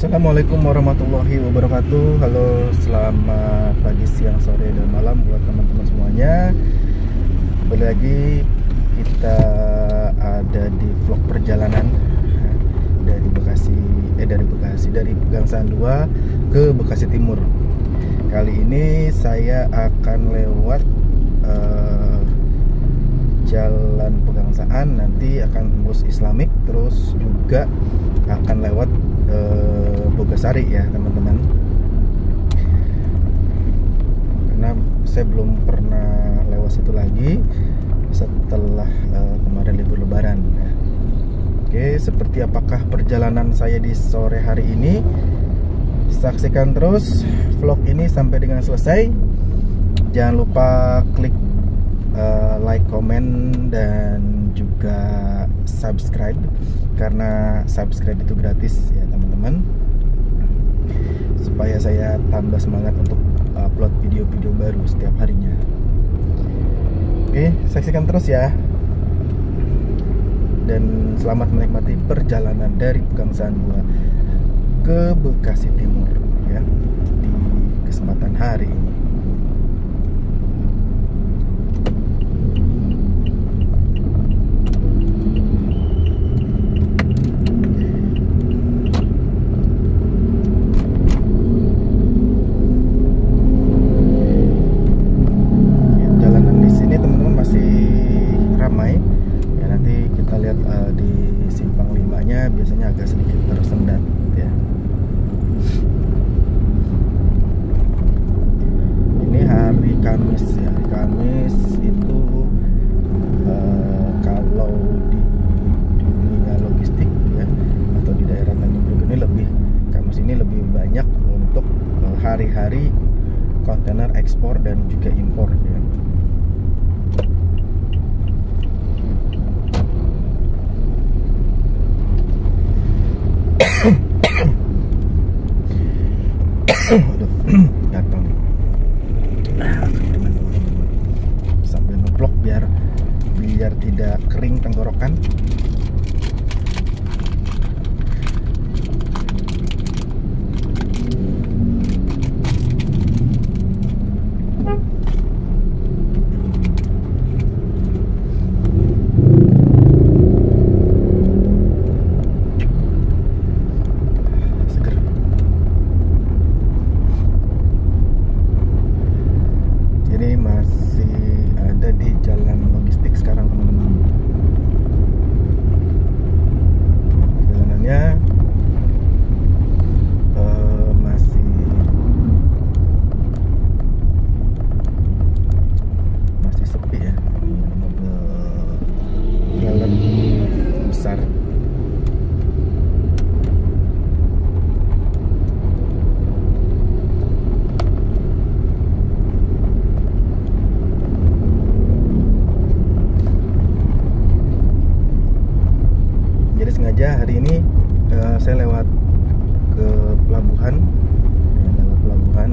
Assalamualaikum warahmatullahi wabarakatuh. Halo, selamat pagi, siang, sore, dan malam buat teman-teman semuanya. Kembali lagi kita ada di vlog perjalanan dari Pegangsaan 2 ke Bekasi Timur. Kali ini saya akan lewat jalan Pegangsaan, nanti akan tembus Islamik, terus juga akan lewat Bogasari ya teman-teman, karena saya belum pernah lewat situ lagi setelah kemarin libur lebaran ya. Oke, seperti apakah perjalanan saya di sore hari ini? Saksikan terus vlog ini sampai dengan selesai. Jangan lupa klik like, comment, dan juga subscribe, karena subscribe itu gratis ya teman-teman, supaya saya tambah semangat untuk upload video-video baru setiap harinya. Oke, saksikan terus ya, dan selamat menikmati perjalanan dari Pegangsaan 2 ke Bekasi Timur ya, di kesempatan hari ini. Biasanya agak sedikit tersendat ya. Ini hari Kamis ya. Hari Kamis itu kalau di dunia logistik ya, atau di daerah Tanjung Priok ini Kamis ini lebih banyak untuk hari-hari kontainer ekspor dan juga impor ya. Aduh, datang sambil ngeblok biar tidak kering tenggorokan. Hari ini saya lewat ke pelabuhan ya, lewat pelabuhan,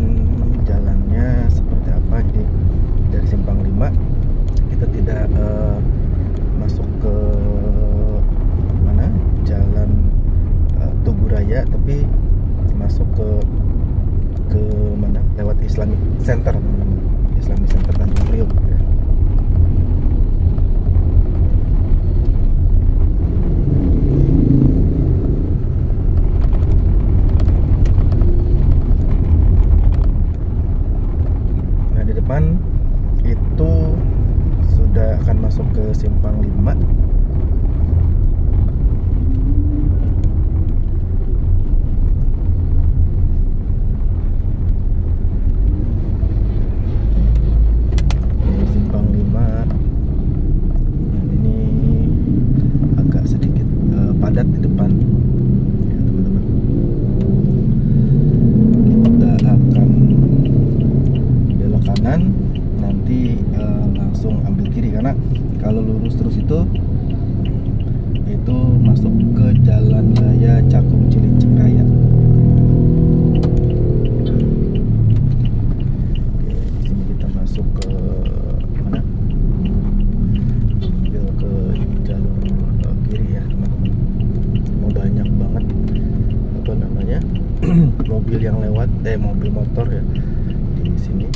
jalannya seperti apa. Jadi dari Simpang 5 kita tidak masuk ke mana jalan Tugu Raya, tapi masuk ke mana, lewat Islamic Center teman-teman, Islamic Center Tanjung Priok ya. Itu sudah akan masuk ke Simpang 5. depan ya teman-teman. Kita akan belok kanan, nanti langsung ambil kiri, karena kalau lurus terus itu masuk ke Jalan Raya Cakung Cilincing Raya. Oke, di sini kita masuk ke mana? Ambil ke jalur kiri ya teman-teman. Mau banyak banget apa namanya mobil yang lewat, mobil motor ya di sini.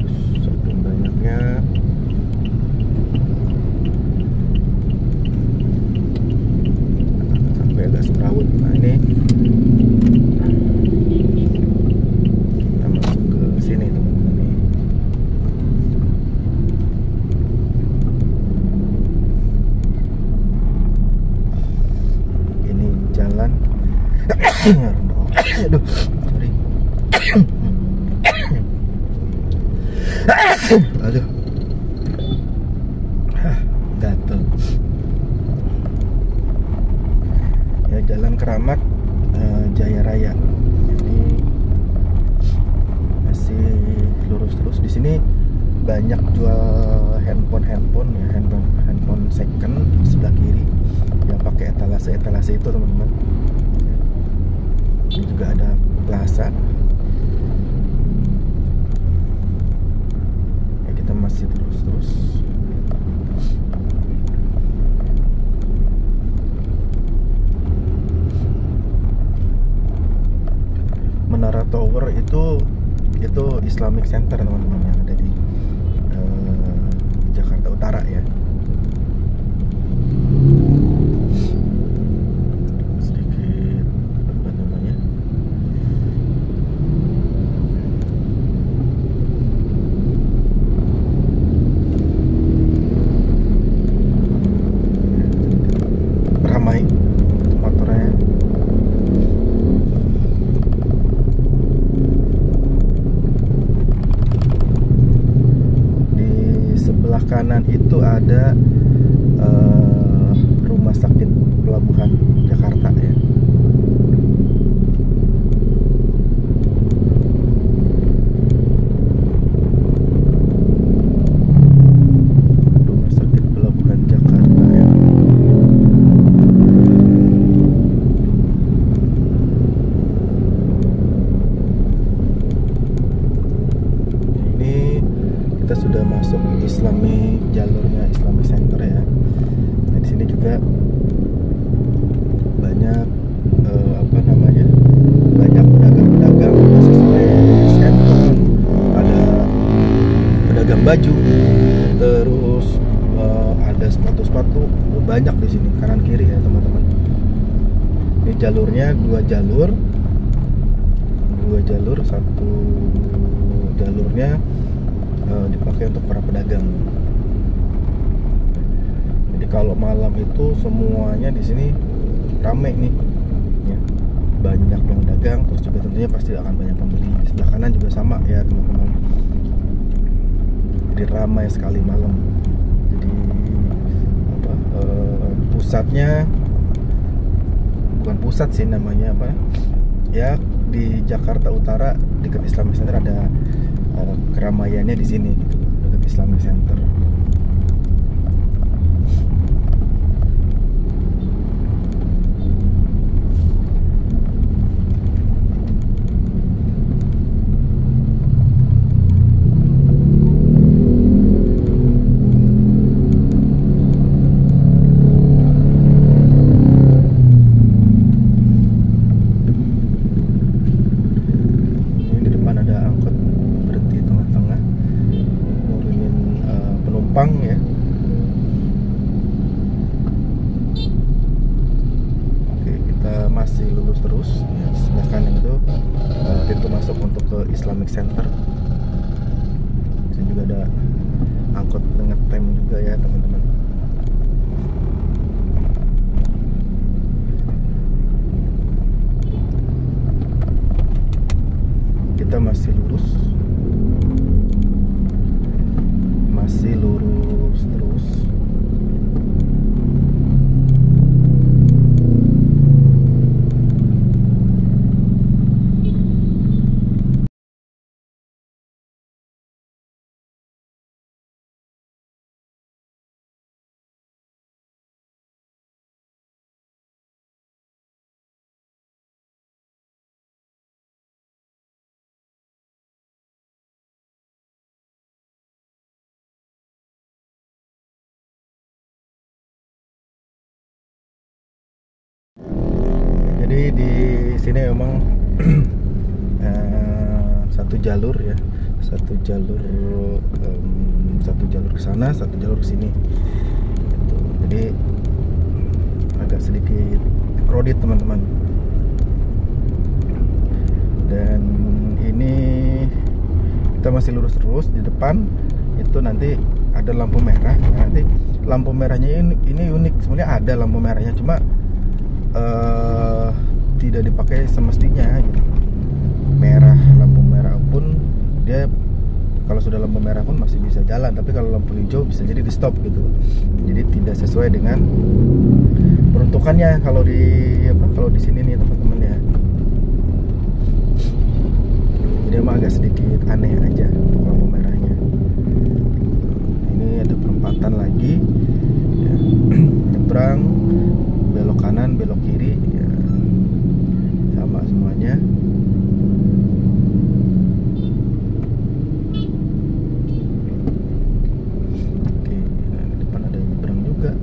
Terus saking banyaknya agak semrawut. Nah ini kita masuk ke sini teman-teman nih. Ini jalan aduh sorry aduh gatel. Jalan Keramat Jaya Raya. Jadi masih lurus terus. Di sini banyak jual handphone ya, handphone second di sebelah kiri yang pakai etalase itu teman-teman. Ini juga ada plaza. Ya, kita masih terus. Menara Tower itu Islamic Center teman-teman, yang ada di Jakarta Utara ya. Sedikit apa namanya ramai motornya. Kanan itu ada rumah sakit pelabuhan Jakarta ya. Rumah sakit pelabuhan Jakarta ya. Ini kita sudah masuk jalurnya Islamic Center ya. Nah, di sini juga banyak banyak pedagang-pedagang aksesoris, handphone, ada pedagang baju, terus ada sepatu-sepatu, banyak di sini kanan kiri ya teman-teman. Ini jalurnya dua jalur, satu jalurnya dipakai untuk para pedagang. Jadi kalau malam itu semuanya di sini ramai nih, ya. Banyak yang dagang, terus juga tentunya pasti akan banyak pembeli. Sebelah kanan juga sama ya teman-teman. Jadi ramai sekali malam. Jadi pusatnya bukan pusat sih namanya apa? Ya di Jakarta Utara dekat Islamic Center ada keramaiannya di sini gitu, dekat Islamic Center. Ya. Oke, kita masih lurus terus ya, sebelah kanan itu pintu masuk untuk ke Islamic Center. Di sini juga ada angkot ngetem juga ya teman-teman. Kita masih lurus terus. Jadi di sini memang satu jalur ya, satu jalur ke sana, satu jalur ke sini. Gitu. Jadi agak sedikit crowded teman-teman. Dan ini kita masih lurus terus. Di depan itu nanti ada lampu merah. Nah, nanti lampu merahnya ini unik. Sebenarnya ada lampu merahnya, cuma tidak dipakai semestinya gitu. Lampu merah pun dia kalau sudah lampu merah pun masih bisa jalan, tapi kalau lampu hijau bisa jadi di stop gitu. Jadi tidak sesuai dengan peruntukannya kalau di sini nih teman-teman ya. Jadi emang agak sedikit aneh aja untuk lampu merahnya. Ini ada perempatan lagi ya. Nyebrang, belok kanan, belok kiri ya. Sama semuanya. Oke, nah di depan ada yang nyebrang juga.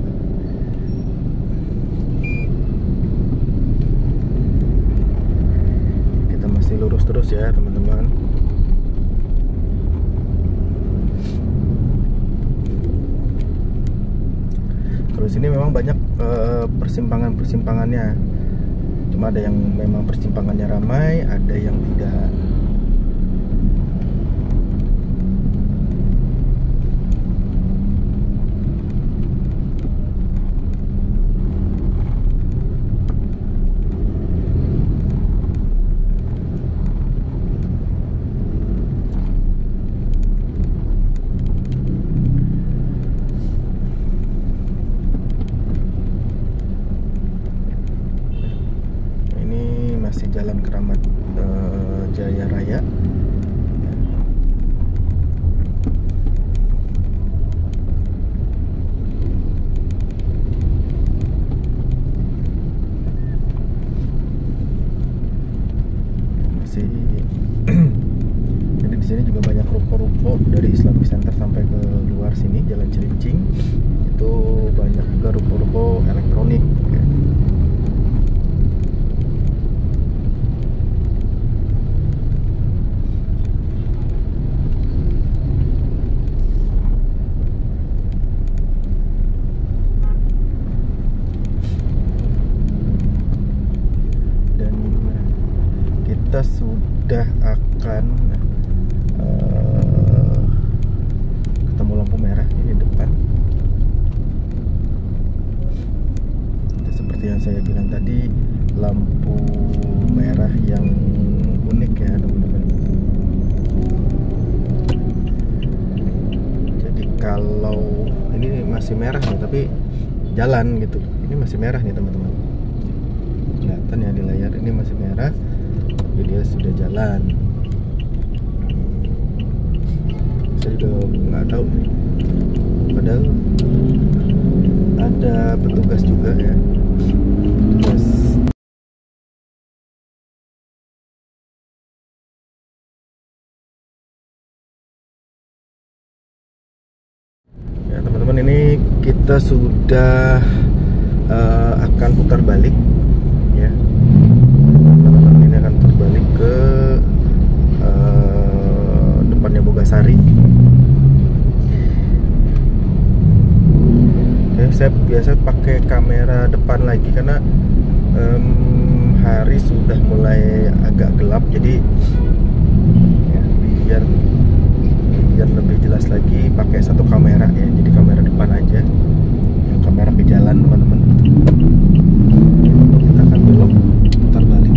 Kita masih lurus terus ya teman-teman. Kalau sini memang banyak persimpangan-persimpangannya. Cuma ada yang memang persimpangannya ramai, ada yang tidak. Masih Jalan Keramat Jaya Raya. Masih jadi di sini juga banyak ruko-ruko dari Islamic Center sampai ke luar sini Jalan Cilincing. Itu banyak juga ruko-ruko elektronik ya. Kita sudah akan ketemu lampu merah ini depan. Seperti yang saya bilang tadi, lampu merah yang unik ya teman-teman. Jadi kalau ini masih merah nih, tapi jalan gitu. Ini masih merah nih teman-teman. Kelihatan ya di layar ini masih merah. Jadi dia sudah jalan. Saya juga nggak tahu, padahal ada petugas juga ya. Petugas. Ya teman-teman, ini kita sudah akan putar balik ya. Ini akan terbalik ke depannya Bogasari. Oke, saya biasa pakai kamera depan lagi karena hari sudah mulai agak gelap, jadi ya, biar lebih jelas lagi pakai satu kamera ya. Jadi kamera depan aja, yang kamera ke jalan teman-teman. Kita akan belok, putar balik.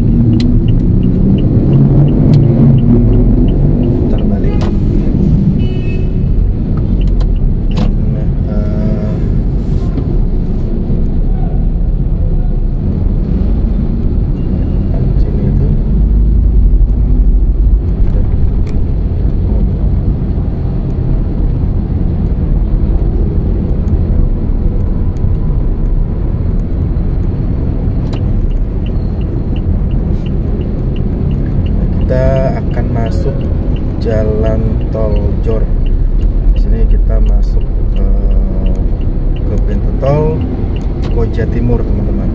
Masuk jalan tol Jor. Di sini kita masuk ke pintu tol Koja Timur, teman-teman.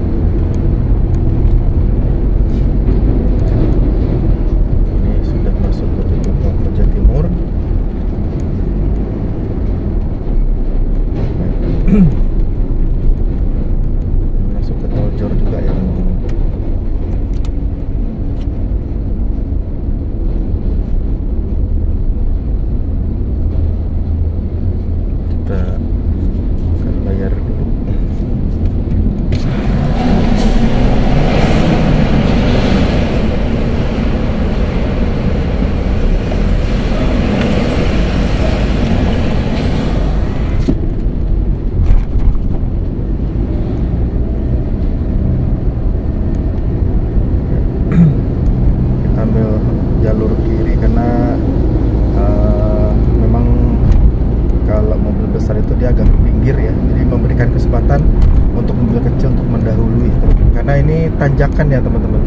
tanjakan ya teman-teman.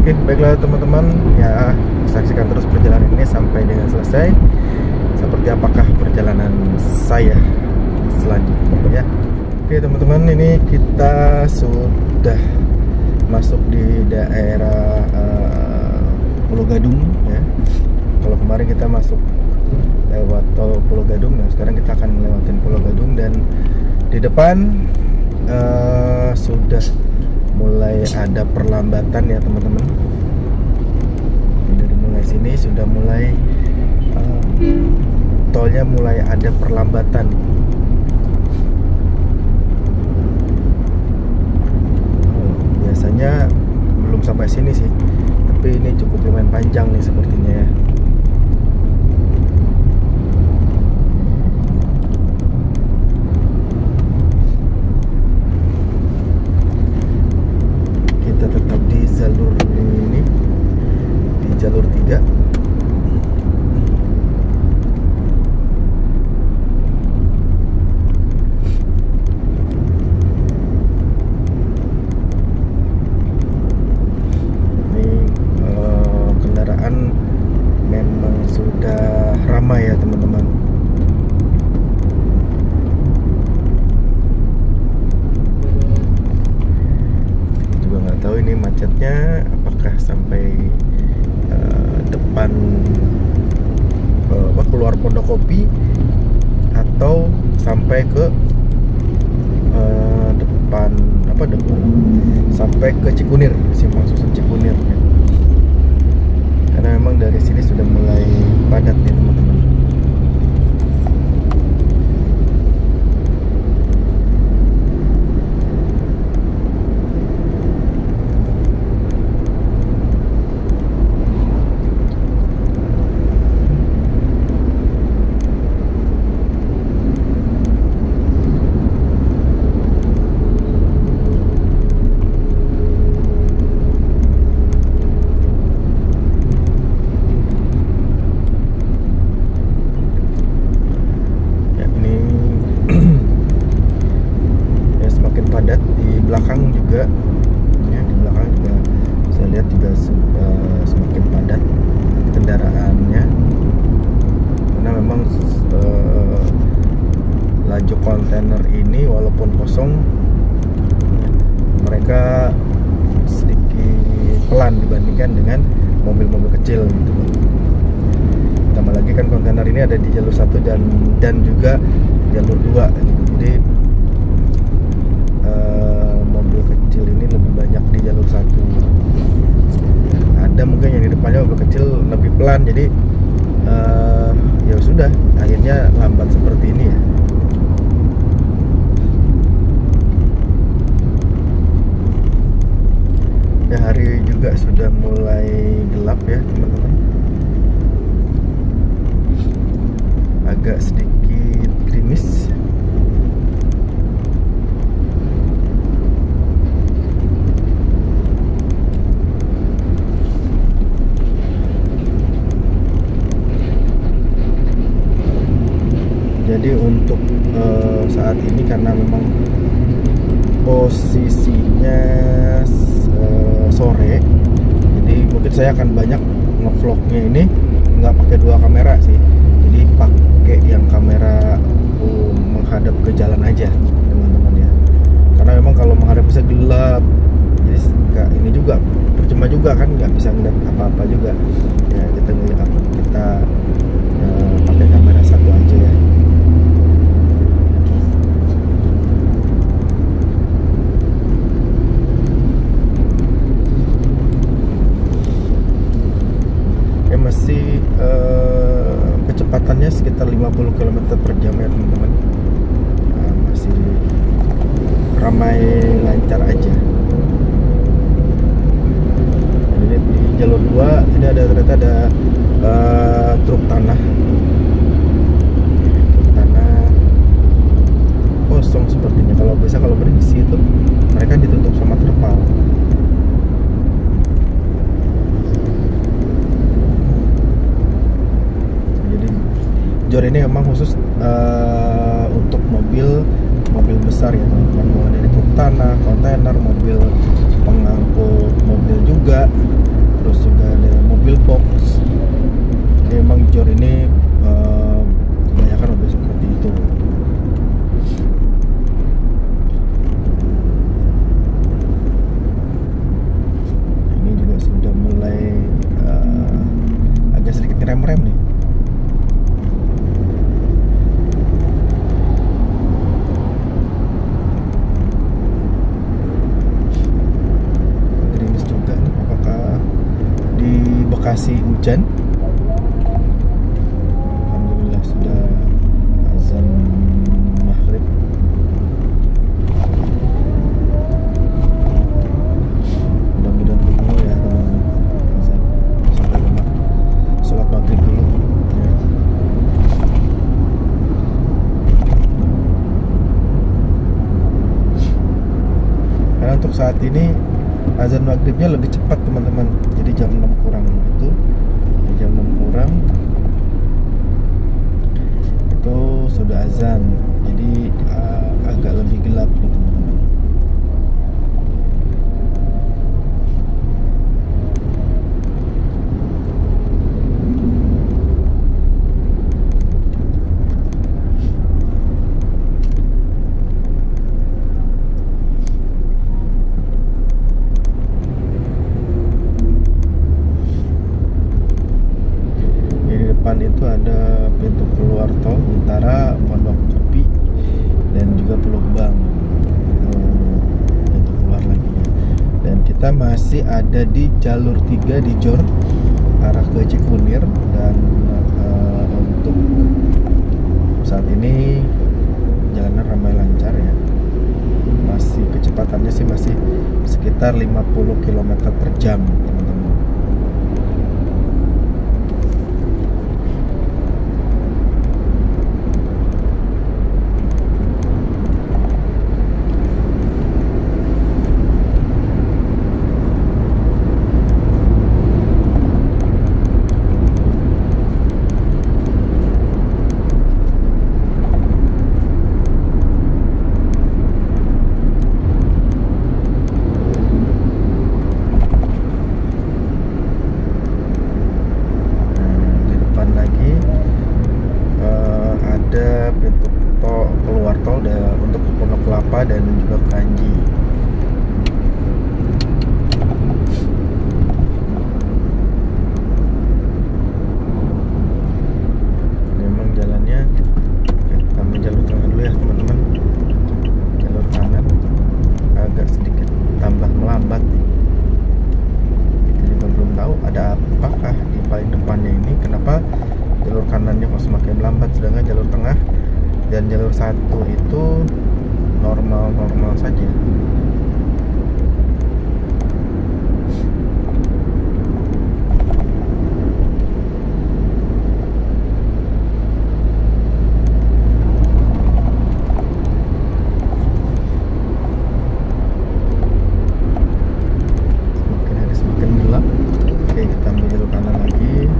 Oke, baiklah teman-teman, ya saksikan terus perjalanan ini sampai dengan selesai. Seperti apakah perjalanan saya selanjutnya ya. Oke teman-teman, ini kita sudah masuk di daerah Pulau Gadung ya. Kalau kemarin kita masuk lewat tol Pulau Gadung, nah sekarang kita akan melewatin Pulau Gadung, dan di depan sudah mulai ada perlambatan ya teman-teman. Dari mulai sini sudah mulai tolnya mulai ada perlambatan. Biasanya belum sampai sini sih, tapi ini cukup lumayan panjang nih sepertinya ya. Tetap di jalur ini, di jalur 3. Ini kendaraan memang sudah ramai ya teman-teman. Tahu ini macetnya apakah sampai depan keluar Pondokopi atau sampai ke depan sampai ke Cikunir, simpang susun Cikunir ya. Karena memang dari sini sudah mulai padat nih teman-teman. Belakang juga ya, di belakang juga saya lihat juga sudah semakin padat kendaraannya, karena memang laju kontainer ini walaupun kosong mereka sedikit pelan dibandingkan dengan mobil-mobil kecil gitu. Tambah lagi kan kontainer ini ada di jalur 1 dan juga jalur 2 gitu. Jadi mobil kecil ini lebih banyak di jalur 1. Ada mungkin yang di depannya mobil kecil lebih pelan, jadi ya sudah akhirnya lambat seperti ini ya. Ya hari juga sudah mulai gelap ya teman-teman. Agak sedikit gerimis. Jadi untuk saat ini karena memang posisinya sore, jadi mungkin saya akan banyak ngevlognya ini nggak pakai 2 kamera sih. Jadi pakai yang kamera menghadap ke jalan aja teman-teman ya. Karena memang kalau menghadap bisa gelap, jadi nggak ini juga percuma juga kan, nggak bisa ngeliat apa-apa juga ya. Kita ngeliat apa, kita pakai kamera 1 aja ya. Masih kecepatannya sekitar 50 km per jam ya teman-teman. Masih ramai lancar aja. jalur 2 ini ternyata ada truk tanah. Truk tanah kosong sepertinya. Kalau biasa kalau berisi itu mereka ditutup sama terpal. Jadi jor ini memang khusus untuk mobil besar ya teman-teman, mulai dari truk tanah, kontainer, mobil pengangkut mobil juga, terus juga ada mobil box. Jadi memang jor ini kebanyakan mobil seperti itu. Ini juga sudah mulai agak sedikit ngerem-rem nih. Bekasi hujan. Alhamdulillah sudah azan maghrib. Mudah-mudahan dulu ya teman-teman, azan sampai rumah sholat maghrib dulu ya. Karena untuk saat ini azan maghribnya lebih cepat teman-teman, jadi jam 6 kurang itu, jam 6 kurang itu sudah azan, jadi agak lebih gelap nih teman-teman. Itu ada pintu keluar tol Bintara, Pondok Kopi, dan juga Pulau Gebang. Pintu keluar lagi ya. Dan kita masih ada di jalur 3 di Jor arah ke Cikunir, dan untuk saat ini jalanan ramai lancar ya. Masih kecepatannya sih masih sekitar 50 km per jam teman-teman. Untuk Pondok Kelapa dan juga Kranji. Memang jalannya kita ambil jalur tengah dulu ya teman-teman. Jalur kanan agak sedikit tambah melambat nih. Kita juga belum tahu ada apakah di paling depannya ini, kenapa jalur kanannya kok semakin melambat, sedangkan jalur tengah dan jalur 1 itu normal-normal saja. Semakin hari semakin gelap. Oke, kita ambil jalur kanan lagi.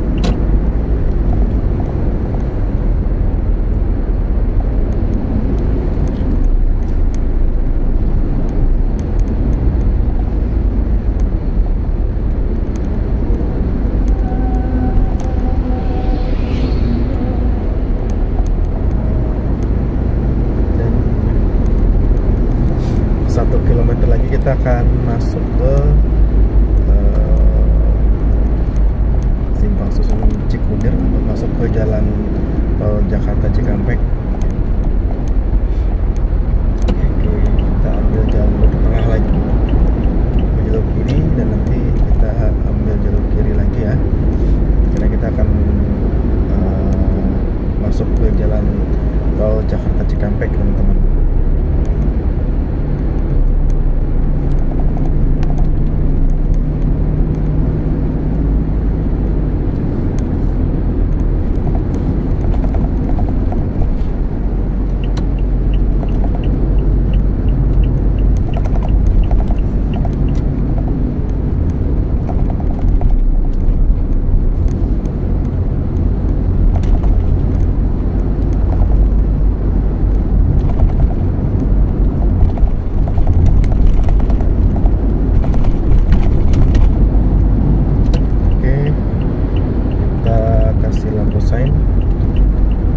sign.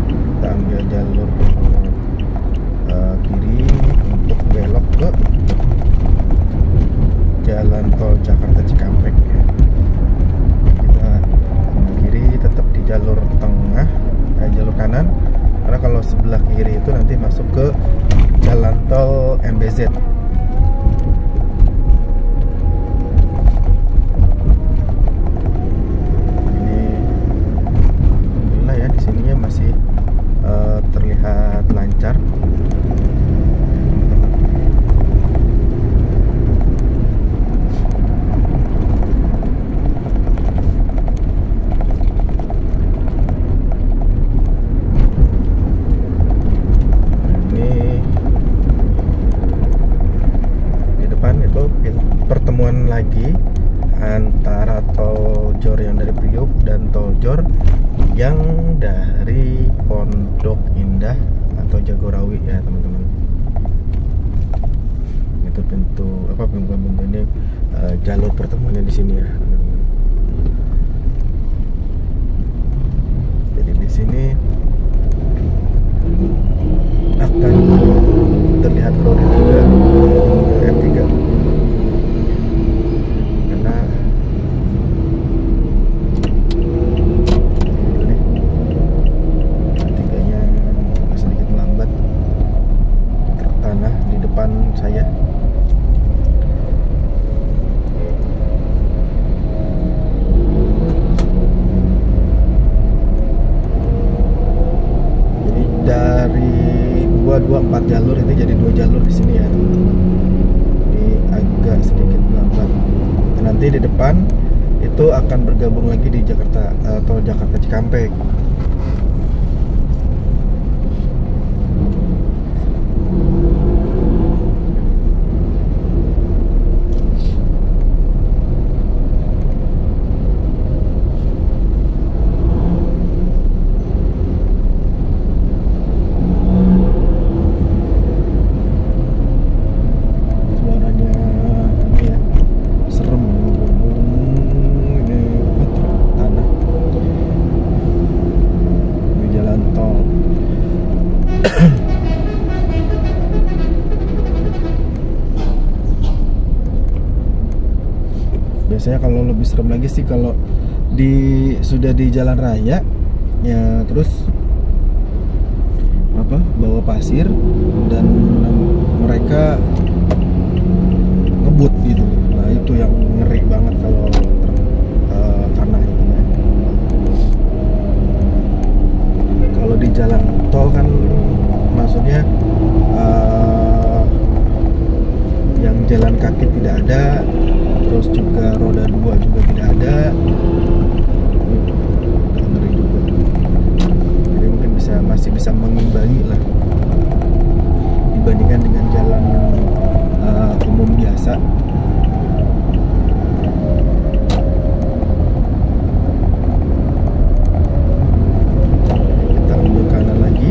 Kita ambil jalur kiri untuk belok ke jalan tol Jakarta Cikampek. Kita ambil kiri, tetap di jalur tengah, jalur kanan, karena kalau sebelah kiri itu nanti masuk ke jalan tol MBZ. Terlihat lancar. Ini di depan itu pertemuan lagi antara tol Jor yang dari Priuk dan tol Jor yang dari Pondok Indah atau Jagorawi ya teman-teman. Itu pintu ini jalur pertemuannya di sini ya teman-teman. Jadi di sini akan terlihat crowded juga M3 karena depan saya. Jadi dari 4 jalur ini jadi 2 jalur di sini ya teman-teman. Ini agak sedikit melambat. Nanti di depan itu akan bergabung lagi di Jakarta atau Jakarta Cikampek. Biasanya kalau lebih serem lagi sih kalau sudah di jalan raya ya, terus bawa pasir dan mereka ngebut gitu. Nah itu yang ngeri banget kalau karena itu ya. Kalau di jalan tol kan maksudnya yang jalan kaki tidak ada, terus juga roda 2 juga tidak ada. Ngeri juga. Jadi mungkin masih bisa mengimbangi lah dibandingkan dengan jalan umum biasa. Kita ambil kanan lagi.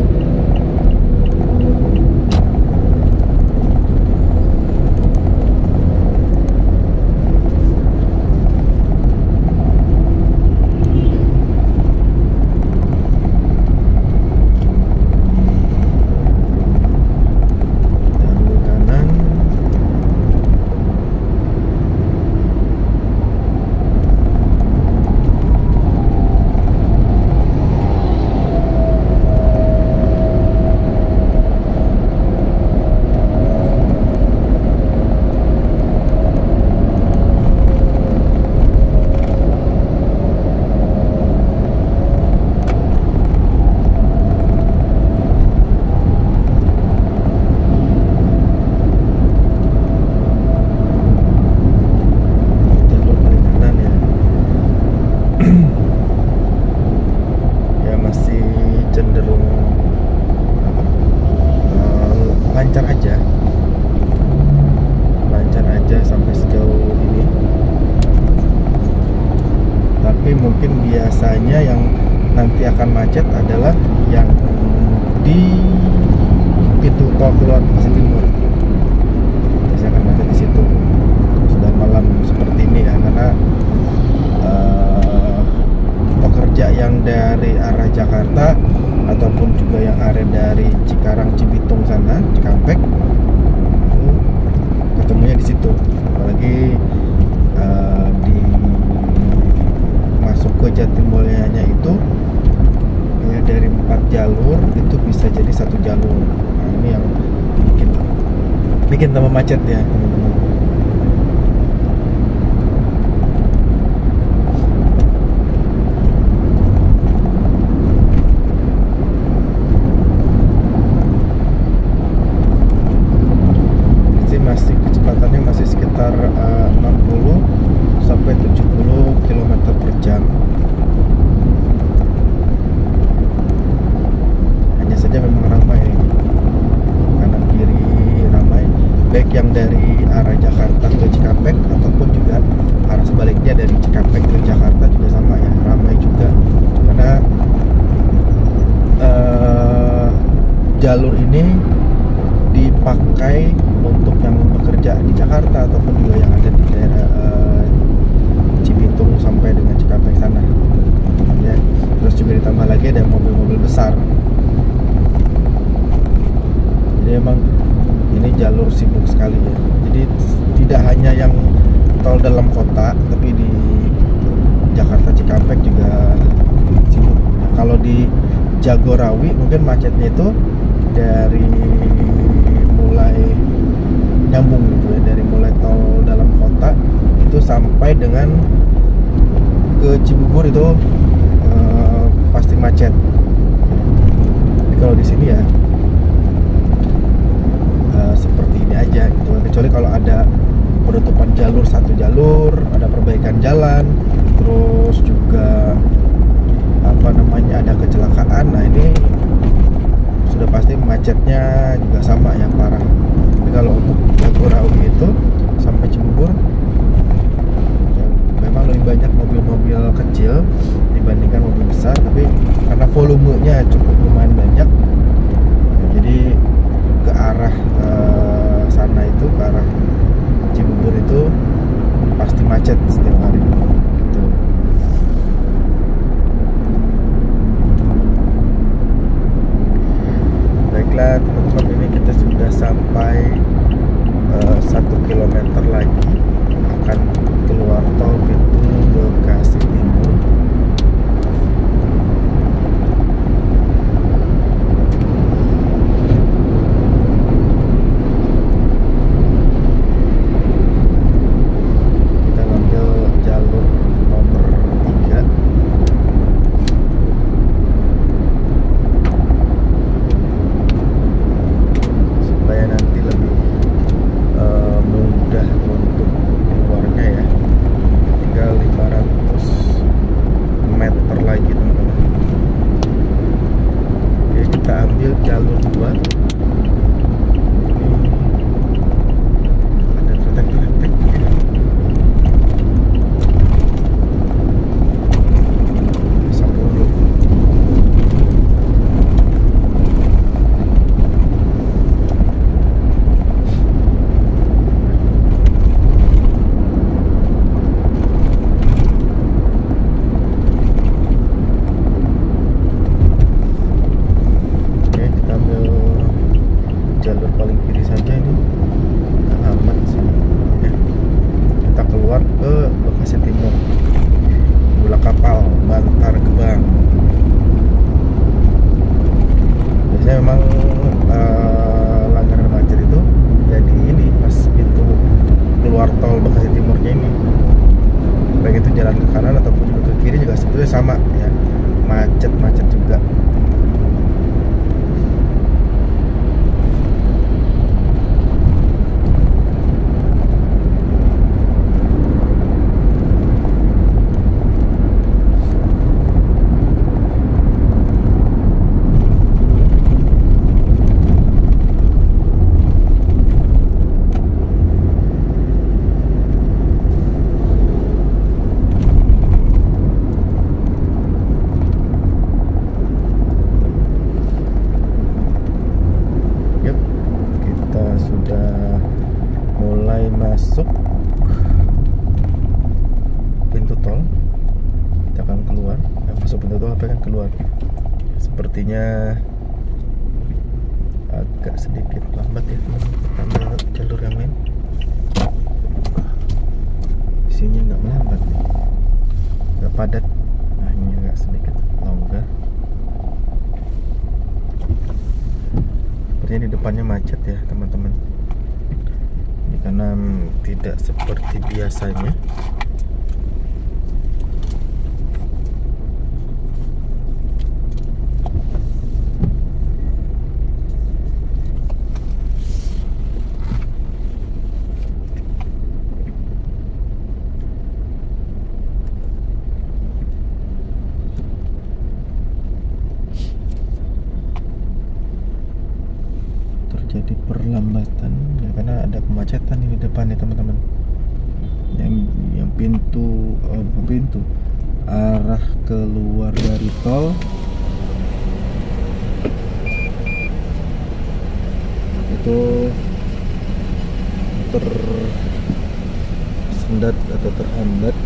lancar aja sampai sejauh ini. Tapi mungkin biasanya yang nanti akan macet adalah yang di pintu tol keluar Bekasi Timur. Biasanya akan macet di situ. Sudah malam seperti ini ya, karena pekerja yang dari arah Jakarta ke Jatimulya itu ya dari 4 jalur itu bisa jadi 1 jalur. Nah, ini yang bikin tambah macet ya teman-teman. Masih kecepatannya masih sekitar 60 sampai 70 km per jam. Hanya saja memang ramai, kanan kiri ramai, baik yang dari arah Jakarta ke Cikampek ataupun juga arah sebaliknya dari Cikampek ke Jakarta juga sama ya, ramai juga. Karena jalur ini dipakai untuk yang bekerja di Jakarta ataupun juga yang ada di daerah Cibitung sampai dengan Cikampek sana ya. Terus juga ditambah lagi ada mobil-mobil besar. Jadi emang ini jalur sibuk sekali ya. Jadi tidak hanya yang tol dalam kota, tapi di Jakarta Cikampek juga sibuk. Nah, kalau di Jagorawi mungkin macetnya itu dari mulai nyambung gitu ya, dari mulai tol dalam kota itu sampai dengan ke Cibubur itu pasti macet. Tapi kalau di sini ya seperti ini aja gitu, kecuali kalau ada penutupan jalur, 1 jalur, ada perbaikan jalan, terus juga ada kecelakaan. Nah ini sudah pasti macetnya juga sama yang parah. Tapi kalau untuk Jagorawi itu sampai Cibubur ya, memang lebih banyak mobil-mobil kecil dibandingkan mobil besar, tapi karena volumenya cukup lumayan banyak ya, jadi ke arah sana itu, ke arah Cibubur itu pasti macet setiap hari gitu. Baiklah teman-teman, ini kita sudah sampai 1 kilometer lagi akan keluar tol pintu Bekasi Timur. Kita ngambil jalur nomor 3 supaya nanti lebih mudah untuk keluarnya ya. Tinggal 500 meter lagi teman-teman. Oke, kita ambil jalur 2. Ini ada tretek-tretek ya. Sampul dulu. Jalur paling kiri saja, ini agak aman sih ya. Kita keluar ke Bekasi Timur, Gula Kapal, Bantar Gebang. Biasanya memang langganan macet itu jadi ini pas pintu keluar tol Bekasi Timurnya ini, baik itu jalan ke kanan ataupun juga ke kiri juga sebetulnya sama ya, macet juga. Masuk pintu tol, kita akan keluar. Masuk pintu tol, apa akan keluar? Sepertinya agak sedikit lambat ya teman-teman. Ambil jalur yang lain, isinya nggak melambat nih, nggak padat agak sedikit longgar. Sepertinya di depannya macet ya teman-teman. Ini karena tidak seperti biasanya. Jadi perlambatan ya karena ada kemacetan di depan ya teman-teman. Yang pintu arah keluar dari tol itu tersendat atau terhambat.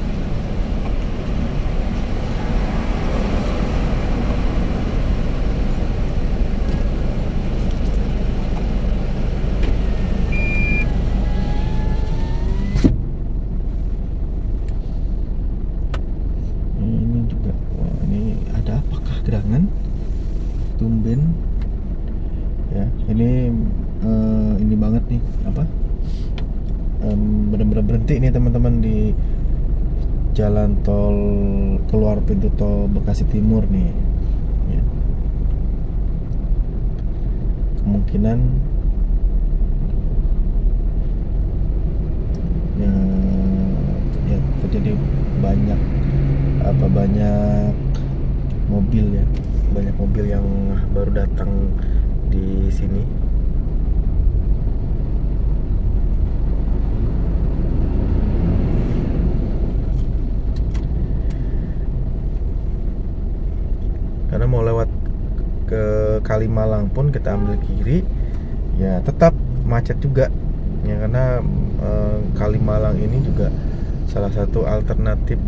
Gerangan tumben ya, ini banget nih bener-bener berhenti nih teman-teman di jalan tol keluar pintu tol Bekasi Timur nih ya. Kemungkinan ya terjadi banyak mobil ya, banyak mobil yang baru datang di sini. Karena mau lewat ke Kalimalang pun kita ambil kiri, ya tetap macet juga. Ya karena Kalimalang ini juga salah satu alternatif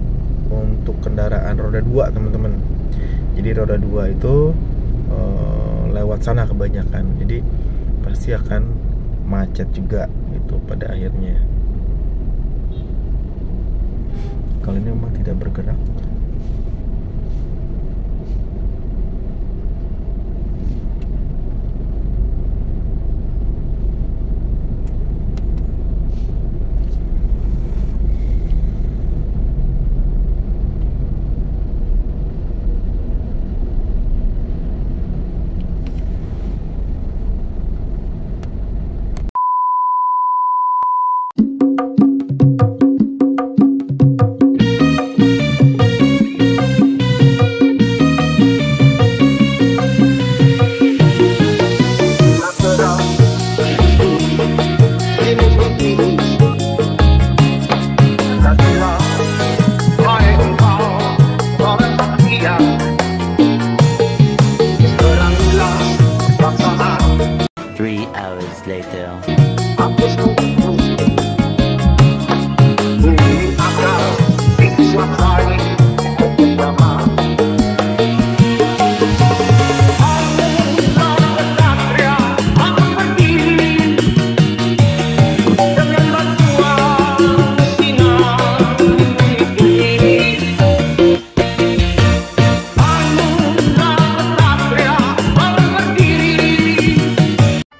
untuk kendaraan roda 2 teman-teman. Jadi roda 2 itu lewat sana kebanyakan. Jadi pasti akan macet juga gitu pada akhirnya. Kalau ini memang tidak bergerak.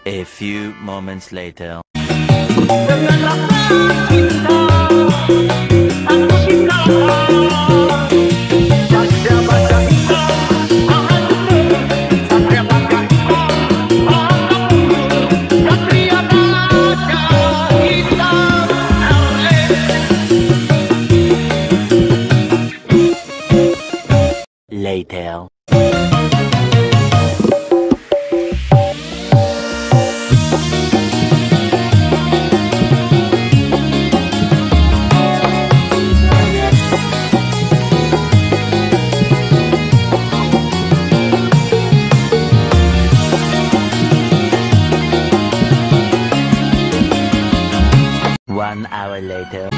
A few moments later. Later. One hour later.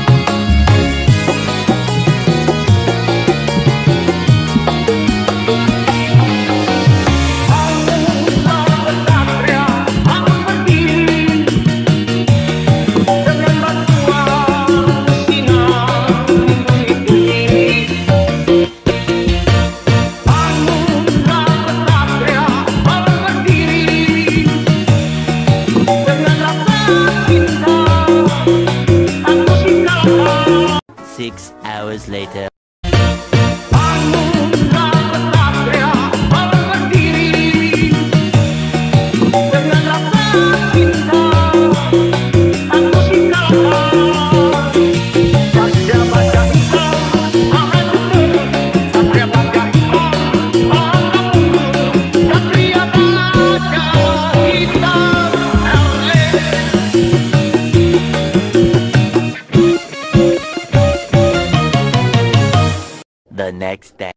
The next day.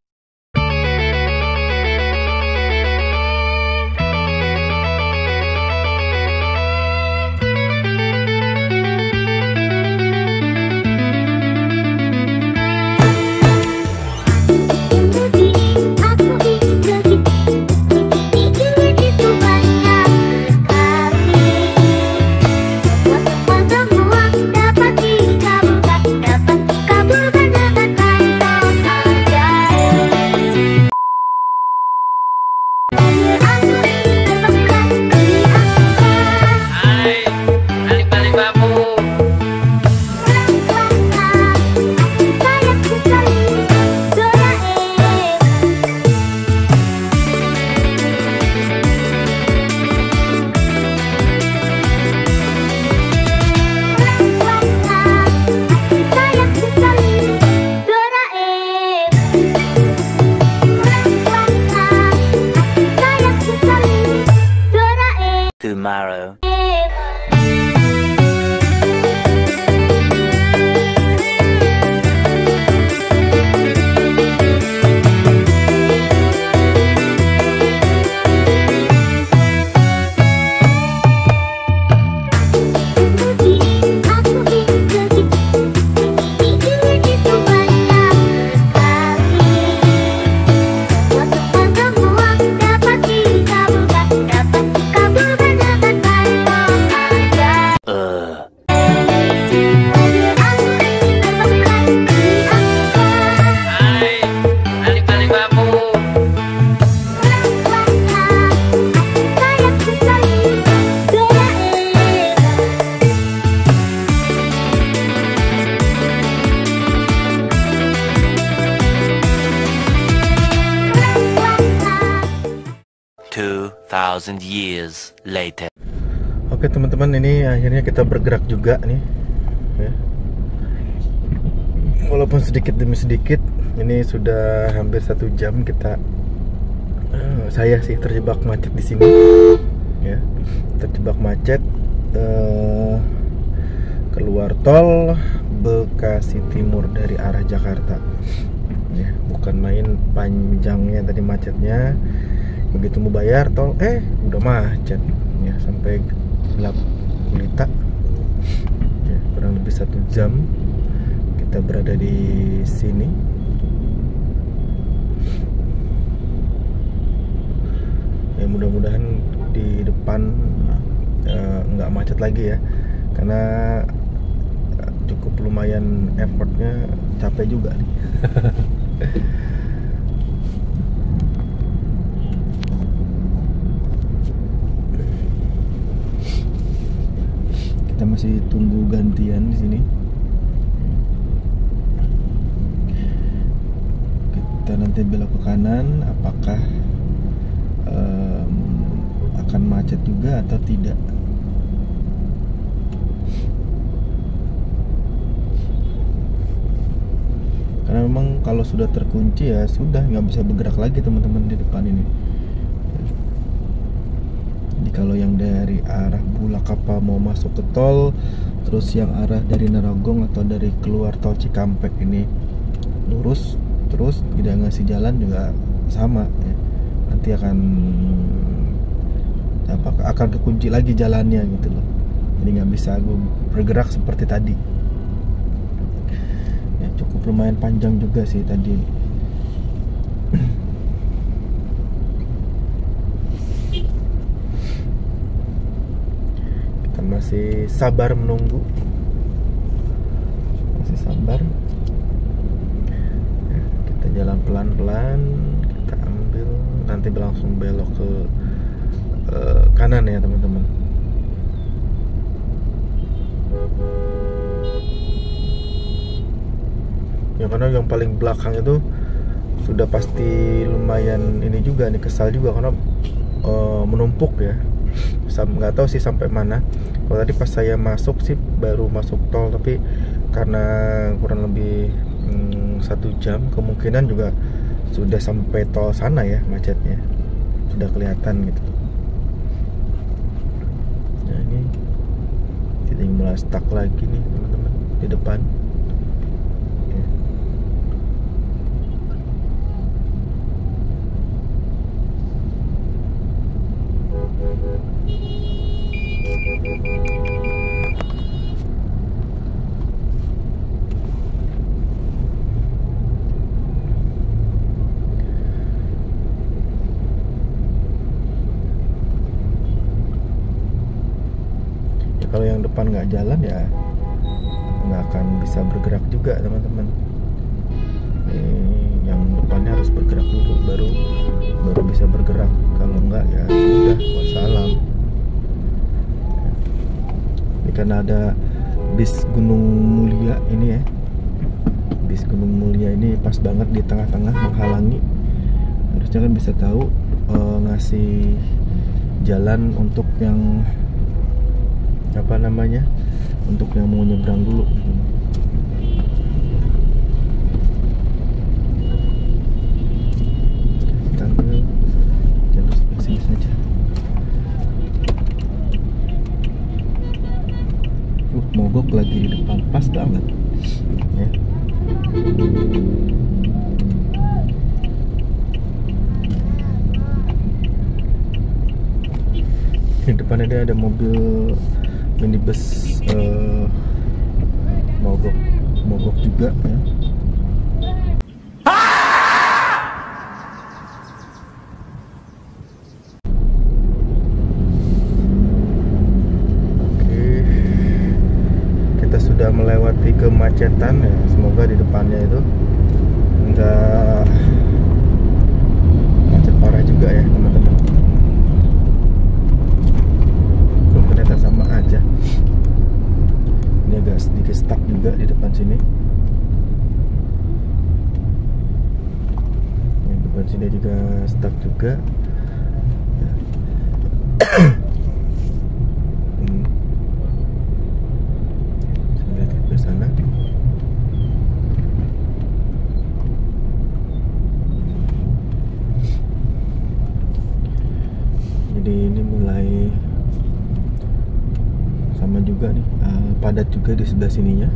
Tomorrow. Thousand years later. Oke teman-teman, ini akhirnya kita bergerak juga nih ya. Walaupun sedikit demi sedikit. Ini sudah hampir 1 jam kita saya sih terjebak macet di sini ya. Terjebak macet keluar tol Bekasi Timur dari arah Jakarta ya. Bukan main panjangnya tadi macetnya. Begitu mau bayar tol, udah macet ya, sampai gelap gulita ya, kurang lebih 1 jam kita berada di sini. Ya mudah-mudahan di depan nggak macet lagi ya, karena cukup lumayan effortnya, capek juga nih. Kita masih tunggu gantian di sini. Kita nanti belok ke kanan, apakah akan macet juga atau tidak? Karena memang kalau sudah terkunci ya sudah nggak bisa bergerak lagi teman-teman di depan ini. Kalau yang dari arah Bulakapa mau masuk ke tol, terus yang arah dari Narogong atau dari keluar tol Cikampek ini lurus terus tidak ngasih jalan juga sama ya. Nanti akan kekunci lagi jalannya gitu loh. Jadi nggak bisa gue bergerak seperti tadi ya. Cukup lumayan panjang juga sih tadi. Masih sabar menunggu, masih sabar ya, kita jalan pelan-pelan, kita ambil, nanti langsung belok ke kanan ya teman-teman. Ya karena yang paling belakang itu sudah pasti lumayan ini juga nih, kesal juga karena menumpuk ya. Nggak tahu sih sampai mana. Kalau tadi pas saya masuk sih baru masuk tol, tapi karena kurang lebih 1 jam, kemungkinan juga sudah sampai tol sana ya, macetnya sudah kelihatan gitu. Nah ini kita mulai stuck lagi nih teman-teman di depan. depan nggak jalan ya nggak akan bisa bergerak juga teman-teman. Yang depannya harus bergerak dulu baru bisa bergerak, kalau enggak ya sudah wassalam. Ini karena ada bis Gunung Mulia ini ya, bis Gunung Mulia ini pas banget di tengah-tengah menghalangi, harusnya kan bisa tahu ngasih jalan untuk yang apa namanya, untuk yang mau nyebrang dulu. Kita ambil jalur sini saja. Mogok lagi di depan, pas banget ya. Di depan ada mobil minibus mogok juga ya. Sudah melewati kemacetan ya, semoga di depannya itu enggak macet parah juga ya teman-teman. Ternyata sama aja, ini agak sedikit stuck juga di depan sini. Di depan sini juga stuck juga. Sana. Jadi ini mulai sama juga nih, padat juga di sebelah sininya.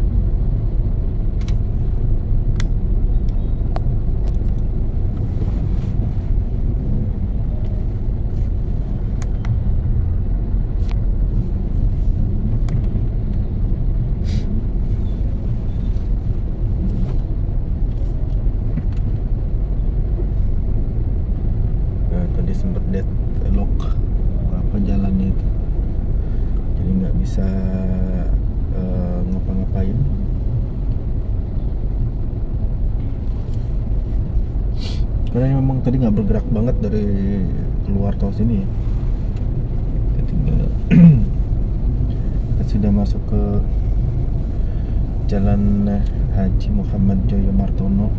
Sempet deadlock apa jalannya itu, jadi nggak bisa ngapa-ngapain. Karena memang tadi nggak bergerak banget dari keluar tol sini ya. Kita tinggal kita sudah masuk ke Jalan Haji Muhammad Joyo Martono.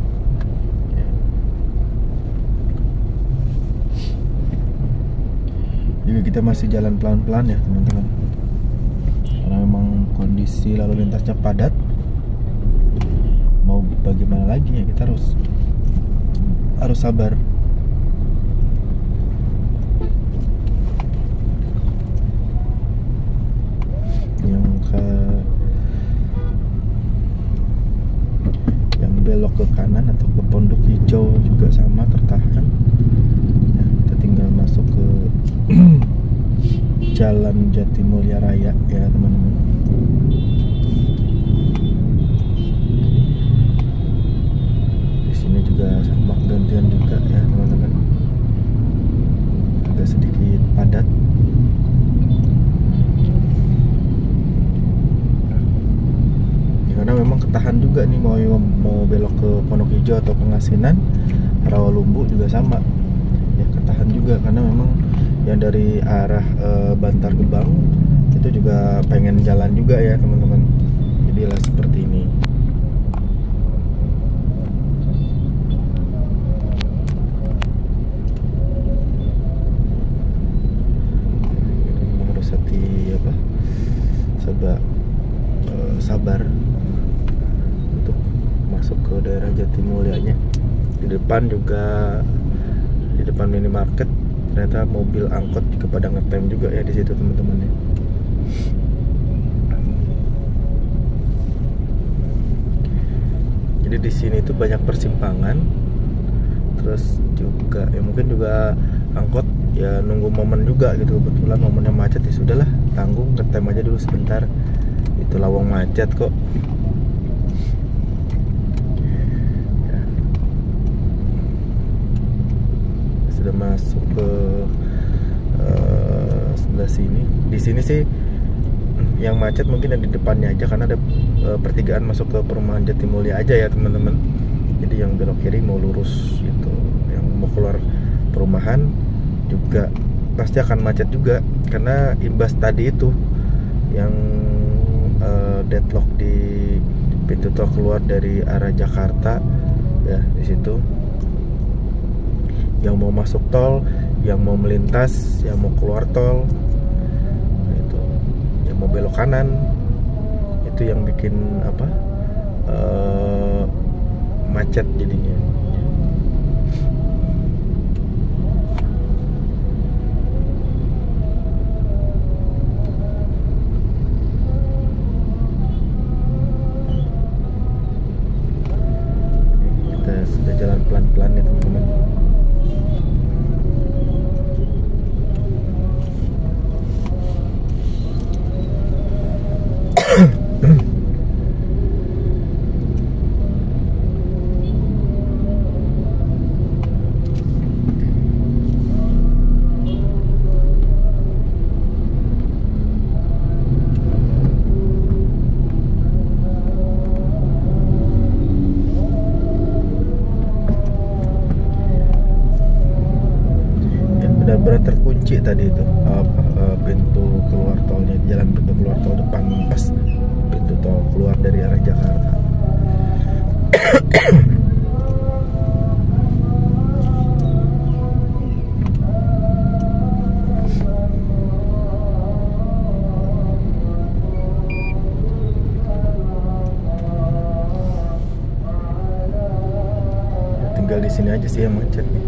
Juga kita masih jalan pelan-pelan ya teman-teman, karena memang kondisi lalu lintasnya padat. Mau bagaimana lagi ya, kita harus sabar. Yang belok ke kanan atau ke Pondok Hijau juga sama tertahan ya, kita tinggal masuk ke Jalan Jatimulya Raya ya teman-teman. Di sini juga sama gantian juga ya teman-teman, agak sedikit padat. Ya, karena memang ketahan juga nih, mau belok ke Pondok Hijau atau Pengasinan, Rawalumbu juga sama ya, ketahan juga karena memang yang dari arah Bantar Gebang itu juga pengen jalan juga ya teman-teman. Jadilah seperti ini. Harus sabar untuk masuk ke daerah Jatimulyanya. Di depan juga, di depan minimarket ternyata mobil angkot juga pada ngetem juga ya di situ teman-teman ya. Jadi di sini tuh banyak persimpangan, terus juga ya mungkin juga angkot ya nunggu momen juga gitu, kebetulan momennya macet ya sudahlah, tanggung ngetem aja dulu sebentar, itu lawang macet kok. Sudah masuk ke sebelah sini. Di sini sih yang macet mungkin ada di depannya aja, karena ada pertigaan masuk ke perumahan Jatimulya aja ya teman-teman. Jadi yang belok kiri mau lurus gitu, yang mau keluar perumahan juga pasti akan macet juga, karena imbas tadi itu yang deadlock di pintu tol keluar dari arah Jakarta ya. Di situ yang mau masuk tol, yang mau melintas, yang mau keluar tol, nah itu yang mau belok kanan, itu yang bikin apa macet jadinya. Kita sudah jalan pelan-pelan ya teman-teman. Benar-benar terkunci tadi itu pintu keluar tolnya, jalan pintu keluar tol depan pas pintu tol keluar dari arah Jakarta. Tinggal di sini aja sih yang macet nih.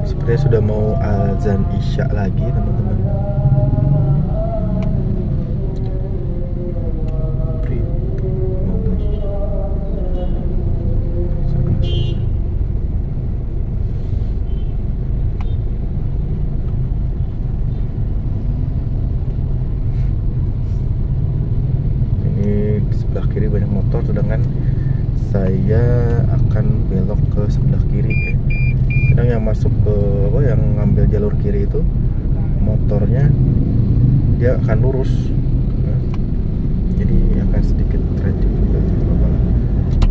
Sepertinya sudah mau azan Isya lagi teman-teman. Ini di sebelah kiri banyak motor, sedangkan saya akan belok ke sebelah kiri ya. Kadang yang masuk ke yang ngambil jalur kiri itu motornya dia akan lurus, jadi akan sedikit terjun juga.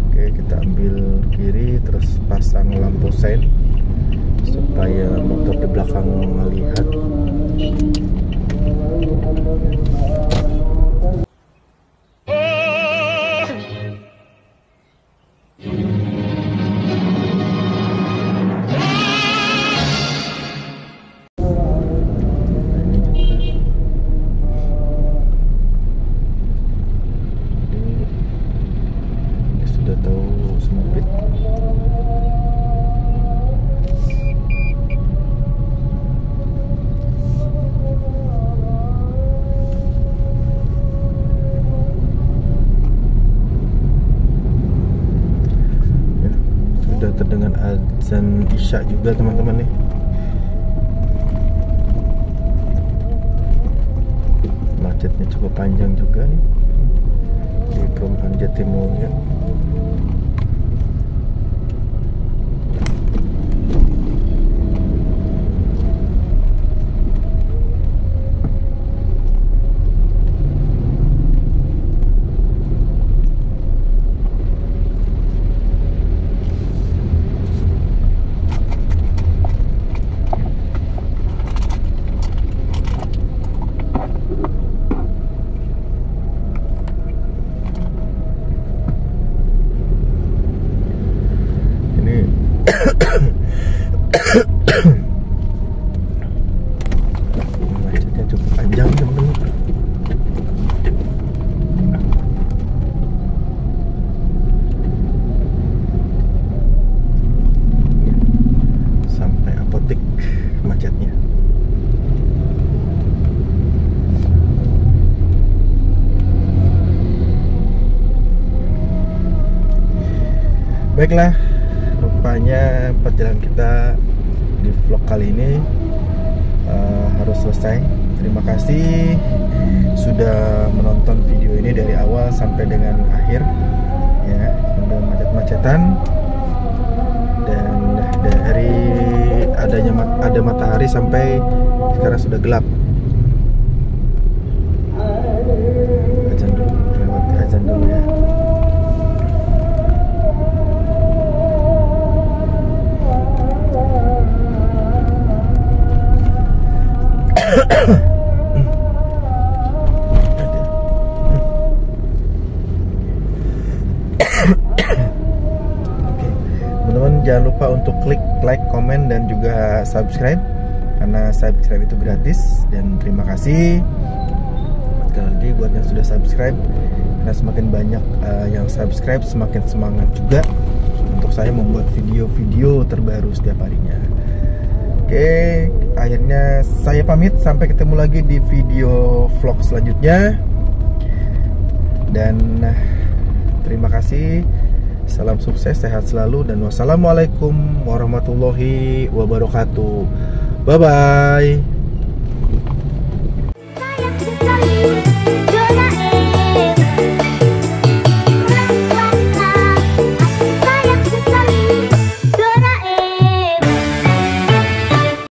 Oke, kita ambil kiri terus pasang lampu sein supaya motor di belakang melihat. Terdengar azan Isya juga teman-teman nih. Macetnya cukup panjang juga nih di perumahan Jatimulya. Macetnya cukup panjang teman-teman. Baiklah, rupanya perjalanan kita di vlog kali ini harus selesai. Terima kasih sudah menonton video ini dari awal sampai dengan akhir ya, sambil macet-macetan. Dan dari ada matahari sampai sekarang sudah gelap. Azan dulu, lewat azan dulu ya. Teman-teman jangan lupa untuk klik like, komen, dan juga subscribe, karena subscribe itu gratis. Dan terima kasih sekali lagi buat yang sudah subscribe, karena semakin banyak yang subscribe semakin semangat juga untuk saya membuat video-video terbaru setiap harinya. Oke, akhirnya saya pamit, sampai ketemu lagi di video vlog selanjutnya. Dan terima kasih. Salam sukses, sehat selalu, dan wassalamualaikum warahmatullahi wabarakatuh. Bye bye.